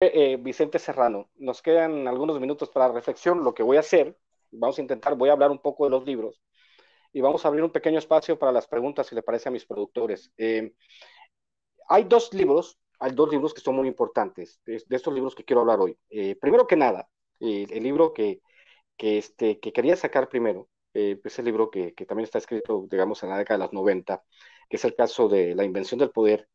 Vicente Serrano, nos quedan algunos minutos para la reflexión. Lo que voy a hacer, vamos a intentar, voy a hablar un poco de los libros y vamos a abrir un pequeño espacio para las preguntas, si le parece a mis productores. Hay dos libros que son muy importantes, de estos libros que quiero hablar hoy. Primero que nada, el libro que quería sacar primero, es el libro que también está escrito, digamos, en la década de los 90, que es el caso de La invención del poder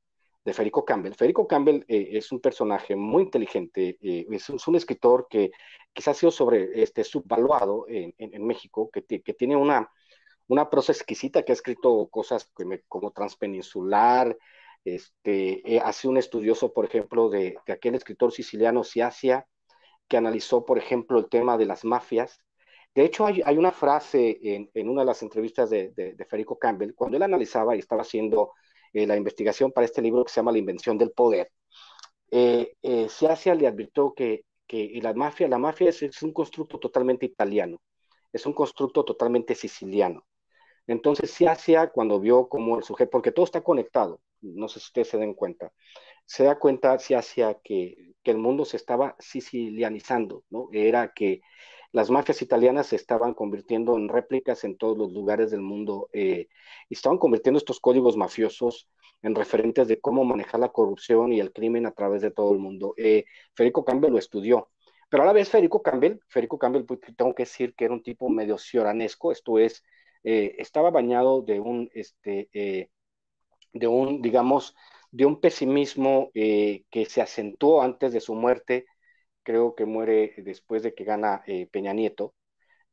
de Federico Campbell. Federico Campbell es un personaje muy inteligente, es un escritor que quizás ha sido subvaluado en México, que tiene una prosa exquisita, que ha escrito cosas como Transpeninsular. Hace un estudioso, por ejemplo, de aquel escritor siciliano Ciacia, que analizó, por ejemplo, el tema de las mafias. De hecho, hay una frase en una de las entrevistas de Federico Campbell, cuando él analizaba y estaba haciendo la investigación para este libro que se llama La invención del poder. Sciascia le advirtió que la mafia es un constructo totalmente italiano, es un constructo totalmente siciliano. Entonces, Sciascia, cuando vio cómo el sujeto, porque todo está conectado, no sé si ustedes se den cuenta, se da cuenta, Sciascia, que el mundo se estaba sicilianizando, ¿no? Era que las mafias italianas se estaban convirtiendo en réplicas en todos los lugares del mundo, y estaban convirtiendo estos códigos mafiosos en referentes de cómo manejar la corrupción y el crimen a través de todo el mundo. Federico Campbell lo estudió, pero a la vez Federico Campbell, pues, tengo que decir que era un tipo medio cioranesco, esto es, estaba bañado digamos, de un pesimismo que se acentuó antes de su muerte. Creo que muere después de que gana Peña Nieto.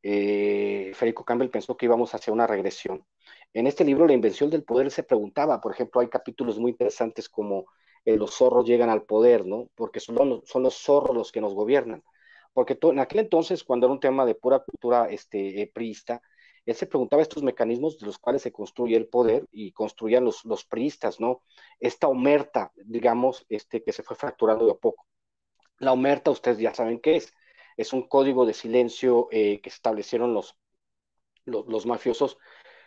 Federico Campbell pensó que íbamos hacia una regresión. En este libro, La invención del poder, se preguntaba, por ejemplo, hay capítulos muy interesantes como los zorros llegan al poder, ¿no? Porque son los zorros los que nos gobiernan. Porque en aquel entonces, cuando era un tema de pura cultura priista, él se preguntaba estos mecanismos de los cuales se construye el poder y construían los priistas, ¿no? Esta omerta, digamos, que se fue fracturando de a poco. La omerta, ustedes ya saben qué es. Es un código de silencio que establecieron los mafiosos,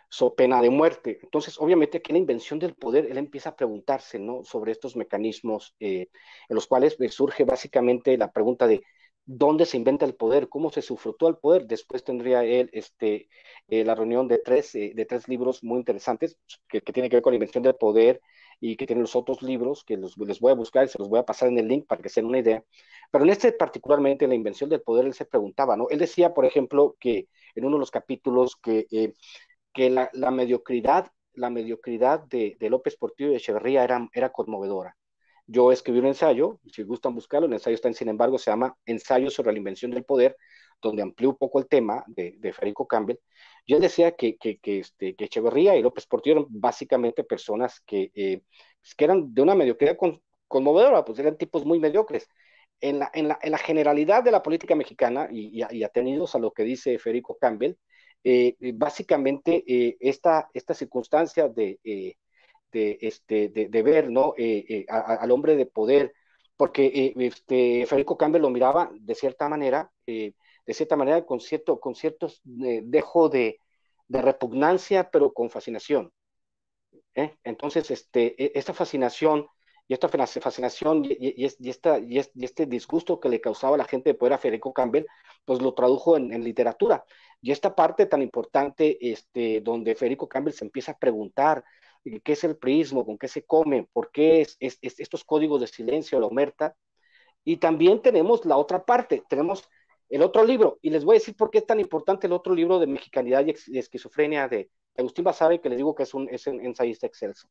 so pena de muerte. Entonces, obviamente, aquí en la invención del poder, él empieza a preguntarse, ¿no?, sobre estos mecanismos, en los cuales surge básicamente la pregunta de dónde se inventa el poder, cómo se sufrutó el poder. Después tendría él la reunión de tres libros muy interesantes que tienen que ver con la invención del poder, y que tienen los otros libros que les voy a buscar y se los voy a pasar en el link para que se den una idea. Pero en particularmente, la invención del poder, él se preguntaba, ¿no? Él decía, por ejemplo, que en uno de los capítulos que la mediocridad de López Portillo y de Echeverría era conmovedora. Yo escribí un ensayo, si gustan buscarlo, el ensayo está sin embargo, se llama Ensayo sobre la invención del poder, donde amplió un poco el tema de Federico Campbell. Y él decía que Echeverría y López Portillo eran básicamente personas que eran de una mediocridad conmovedora, pues eran tipos muy mediocres. En la generalidad de la política mexicana, y atenidos a lo que dice Federico Campbell, básicamente esta circunstancia de ver, ¿no?, al hombre de poder, porque Federico Campbell lo miraba de cierta manera con ciertos dejo de repugnancia, pero con fascinación. Entonces, esta fascinación y este disgusto que le causaba a la gente de poder a Federico Campbell, pues lo tradujo en literatura. Y esta parte tan importante, donde Federico Campbell se empieza a preguntar qué es el prismo, con qué se come, por qué estos códigos de silencio, la omerta. Y también tenemos la otra parte, tenemos el otro libro, y les voy a decir por qué es tan importante el otro libro de mexicanidad y esquizofrenia de Agustín Basabe, que les digo que es un ensayista excelso.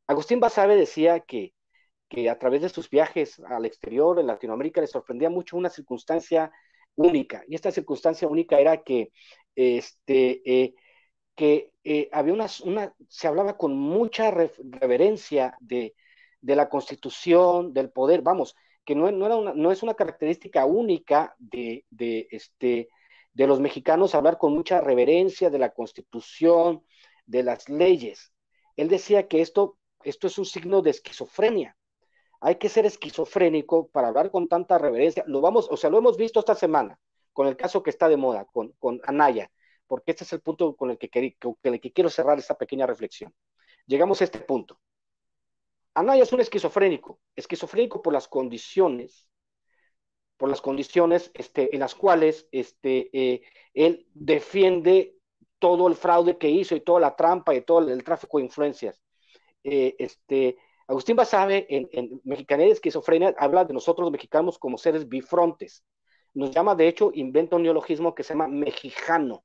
Agustín Basabe decía que a través de sus viajes al exterior, en Latinoamérica, le sorprendía mucho una circunstancia única, y esta circunstancia única era este, eh, se hablaba con mucha reverencia de la Constitución, del poder, vamos, que no es una característica única de los mexicanos hablar con mucha reverencia de la Constitución, de las leyes. Él decía que esto es un signo de esquizofrenia. Hay que ser esquizofrénico para hablar con tanta reverencia. Lo hemos visto esta semana con el caso que está de moda, con Anaya, porque este es el punto con el que quiero cerrar esta pequeña reflexión. Llegamos a este punto. Anaya es un esquizofrénico por las condiciones por las condiciones en las cuales él defiende todo el fraude que hizo y toda la trampa y todo el tráfico de influencias. Eh, este, Agustín Basabe en Mexicanidad y Esquizofrenia habla de nosotros los mexicanos como seres bifrontes. Nos llama, de hecho, inventa un neologismo que se llama mexicano,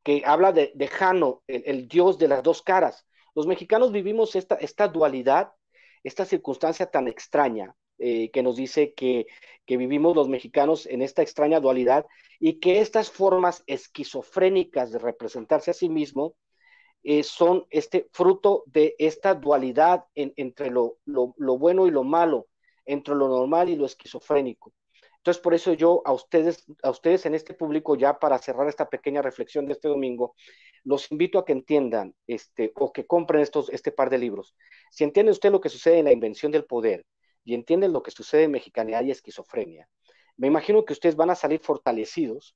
que habla de Jano, el dios de las dos caras. Los mexicanos vivimos esta dualidad, esta circunstancia tan extraña que nos dice que vivimos los mexicanos en esta extraña dualidad y que estas formas esquizofrénicas de representarse a sí mismo son fruto de esta dualidad entre lo bueno y lo malo, entre lo normal y lo esquizofrénico. Entonces, por eso yo a ustedes en este público, ya para cerrar esta pequeña reflexión de este domingo, los invito a que entiendan o que compren este par de libros. Si entiende usted lo que sucede en la invención del poder y entienden lo que sucede en mexicanidad y esquizofrenia, me imagino que ustedes van a salir fortalecidos,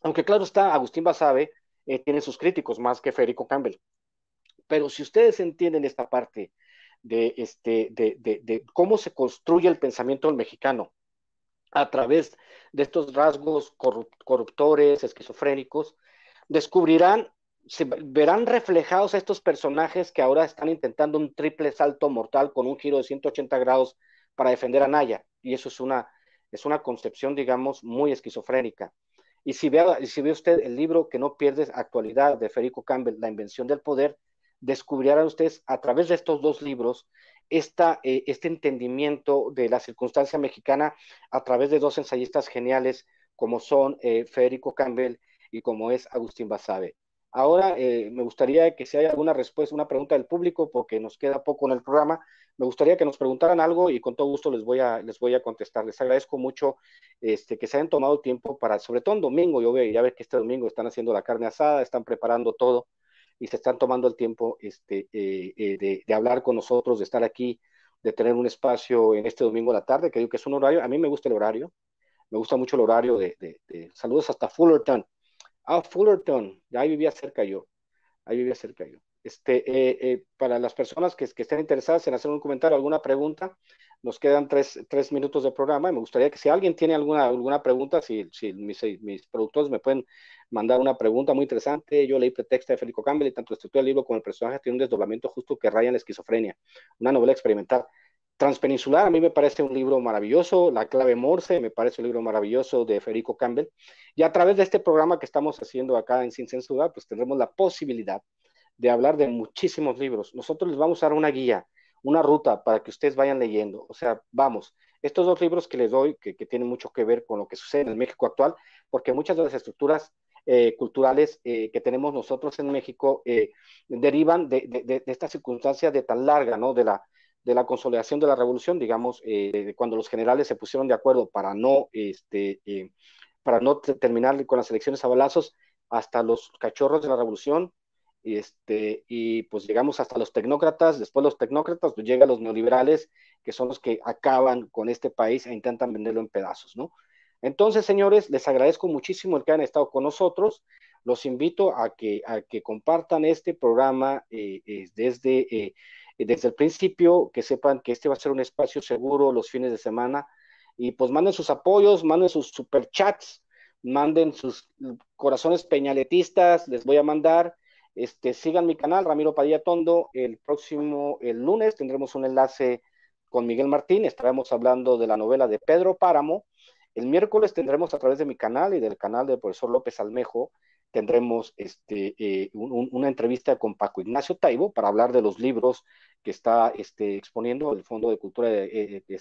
aunque claro está, Agustín Basabe tiene sus críticos más que Federico Campbell. Pero si ustedes entienden esta parte de cómo se construye el pensamiento del mexicano a través de estos rasgos corruptores, esquizofrénicos, descubrirán, se verán reflejados a estos personajes que ahora están intentando un triple salto mortal con un giro de 180 grados para defender a Naya. Y eso es una concepción, digamos, muy esquizofrénica. Si ve usted el libro que no pierde actualidad de Federico Campbell, La invención del poder, descubrirán ustedes a través de estos dos libros este entendimiento de la circunstancia mexicana a través de dos ensayistas geniales como son Federico Campbell y como es Agustín Basabe. Ahora me gustaría que si hay alguna respuesta, una pregunta del público, porque nos queda poco en el programa, me gustaría que nos preguntaran algo y con todo gusto les voy a contestar. Les agradezco mucho que se hayan tomado tiempo para, sobre todo en domingo, yo veo, ya ver que este domingo están haciendo la carne asada, están preparando todo y se están tomando el tiempo de hablar con nosotros, de estar aquí, de tener un espacio en este domingo a la tarde, que digo que es un horario, a mí me gusta el horario, me gusta mucho el horario de saludos hasta Fullerton. Ah, Fullerton, ahí vivía cerca yo, ahí vivía cerca yo. Para las personas que estén interesadas en hacer un comentario, alguna pregunta, nos quedan tres minutos de programa y me gustaría que si alguien tiene alguna pregunta, si mis productores me pueden mandar una pregunta muy interesante. Yo leí Pretexto de Federico Campbell y tanto la estructura del libro como el personaje tiene un desdoblamiento justo que raya en la esquizofrenia, una novela experimental. Transpeninsular a mí me parece un libro maravilloso, La clave Morse me parece un libro maravilloso de Federico Campbell, y a través de este programa que estamos haciendo acá en Sin Censura, pues tendremos la posibilidad de hablar de muchísimos libros. Nosotros les vamos a dar una guía, una ruta para que ustedes vayan leyendo. O sea, vamos, estos dos libros que les doy, que tienen mucho que ver con lo que sucede en el México actual, porque muchas de las estructuras culturales que tenemos nosotros en México derivan de esta circunstancia de tan larga, ¿no? De la consolidación de la revolución, digamos, de cuando los generales se pusieron de acuerdo para no terminar con las elecciones a balazos, hasta los cachorros de la revolución, y pues llegamos hasta los tecnócratas, después los tecnócratas, pues llegan los neoliberales, que son los que acaban con este país e intentan venderlo en pedazos, ¿no? Entonces, señores, les agradezco muchísimo el que hayan estado con nosotros, los invito a que compartan este programa desde el principio, que sepan que este va a ser un espacio seguro los fines de semana, y pues manden sus apoyos, manden sus superchats, manden sus corazones peñaletistas, les voy a mandar. Sigan mi canal, Ramiro Padilla Tondo. El lunes tendremos un enlace con Miguel Martín, estaremos hablando de la novela de Pedro Páramo. El miércoles tendremos a través de mi canal y del canal del profesor López Almejo, tendremos una entrevista con Paco Ignacio Taibo para hablar de los libros que está exponiendo el Fondo de Cultura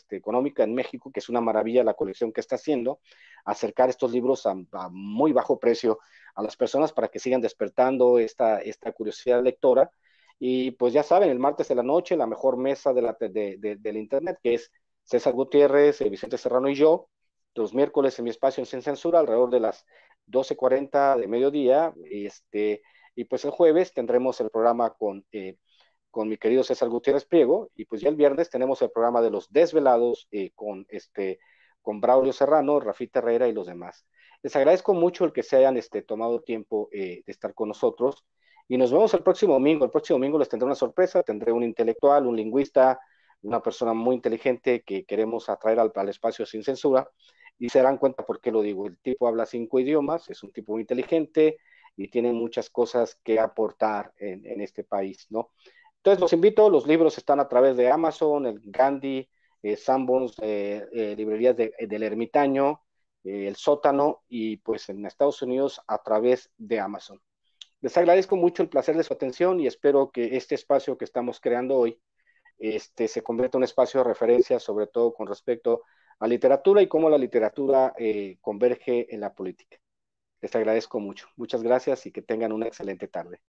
Económica en México, que es una maravilla la colección que está haciendo, acercar estos libros a muy bajo precio a las personas para que sigan despertando esta curiosidad lectora. Y pues ya saben, el martes de la noche, la mejor mesa del Internet, que es César Gutiérrez, Vicente Serrano y yo, los miércoles en mi espacio en Sin Censura, alrededor de las 12:40 de mediodía, y pues el jueves tendremos el programa con mi querido César Gutiérrez Priego, y pues ya el viernes tenemos el programa de los desvelados con Braulio Serrano, Rafita Herrera y los demás. Les agradezco mucho el que se hayan tomado tiempo de estar con nosotros, y nos vemos el próximo domingo. El próximo domingo les tendré una sorpresa, tendré un intelectual, un lingüista, una persona muy inteligente que queremos atraer al espacio sin censura, y se darán cuenta por qué lo digo. El tipo habla 5 idiomas, es un tipo muy inteligente y tiene muchas cosas que aportar en este país, ¿no? Entonces los invito, los libros están a través de Amazon, el Gandhi, Sanborns, librerías del Ermitaño, el Sótano, y pues en Estados Unidos a través de Amazon. Les agradezco mucho el placer de su atención y espero que este espacio que estamos creando hoy se convierta en un espacio de referencia, sobre todo con respecto a literatura y cómo la literatura converge en la política. Les agradezco mucho. Muchas gracias y que tengan una excelente tarde.